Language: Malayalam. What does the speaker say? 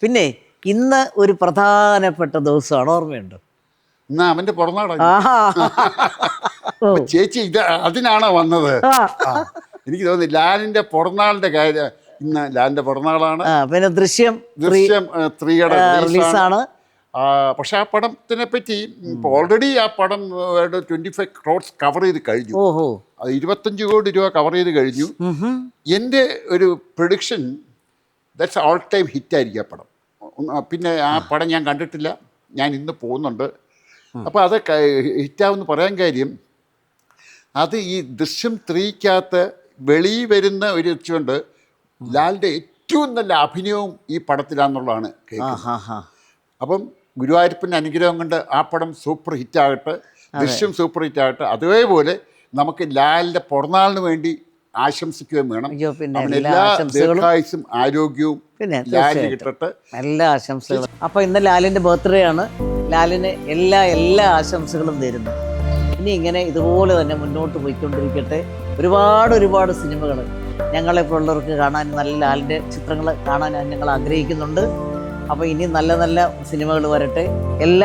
പിന്നെ ഇന്ന് ഒരു പ്രധാനപ്പെട്ട ദിവസമാണ്, ഓർമ്മയുണ്ടോ? എന്നാ അവന്റെ പിറന്നാളാണ്. ആഹാ. ഓ. ചേച്ചി ഇത് അതിനാണോ വന്നത്? ആ. എനിക്ക് തോന്നുന്നു ലാലിന്റെ പിറന്നാളിന്റെ കാര്യം. ഇന്ന് ലാലിന്റെ പിറന്നാളാണ്. പിന്നെ ദൃശ്യം ദൃശ്യം 3യുടെ റിലീസാണ്. പക്ഷെ ആ പടത്തിനെ പറ്റി ഇപ്പോൾ ഓൾറെഡി ആ പടം 25 crores കവർ ചെയ്ത് കഴിഞ്ഞു. ഓഹോ. അത് 25 കോടി രൂപ കവർ ചെയ്ത് കഴിഞ്ഞു. എൻ്റെ ഒരു പ്രൊഡിക്ഷൻ ദാറ്റ്സ് ഓൾ ടൈം ഹിറ്റായിരിക്കും ആ പടം. പിന്നെ ആ പടം ഞാൻ കണ്ടിട്ടില്ല, ഞാൻ ഇന്ന് പോകുന്നുണ്ട്. അപ്പോൾ അത് ഹിറ്റാവെന്ന് പറയാൻ കാര്യം, അത് ഈ ദൃശ്യം 3-ക്കകത്ത് വെളിയിൽ വരുന്ന ഒരു വെച്ചുകൊണ്ട് ലാലിൻ്റെ ഏറ്റവും നല്ല അഭിനയവും ഈ പടത്തിലാണെന്നുള്ളതാണ് കേൾക്കുന്നത്. അപ്പം ഗുരുവായൂരപ്പൻ്റെ അനുഗ്രഹം കൊണ്ട് ആ പടം സൂപ്പർ ഹിറ്റാകട്ടെ, ദൃശ്യം സൂപ്പർ ഹിറ്റാകട്ടെ. അതേപോലെ നമുക്ക് ലാലിൻ്റെ പിറന്നാളിന് വേണ്ടി ആശംസിക്കുകയും വേണം. അവന് എല്ലാ ദീർഘായുസ്സും ആരോഗ്യവും ലാലിന് കിട്ടട്ടെ. എല്ലാ ആശംസകളും. അപ്പോൾ ഇന്ന് ലാലിൻ്റെ ബർത്ത്ഡേ ആണ്. ലാലിന് എല്ലാ ആശംസകളും നേരുന്നു. ഇനി ഇങ്ങനെ ഇതുപോലെ തന്നെ മുന്നോട്ട് പോയിക്കൊണ്ടിരിക്കട്ടെ. ഒരുപാട് സിനിമകൾ ഞങ്ങളെപ്പോലുള്ളവർക്ക് കാണാൻ, നല്ല ലാലിൻ്റെ ചിത്രങ്ങൾ കാണാൻ ഞങ്ങൾ ആഗ്രഹിക്കുന്നുണ്ട്. അപ്പോൾ ഇനി നല്ല സിനിമകൾ വരട്ടെ. എല്ലാ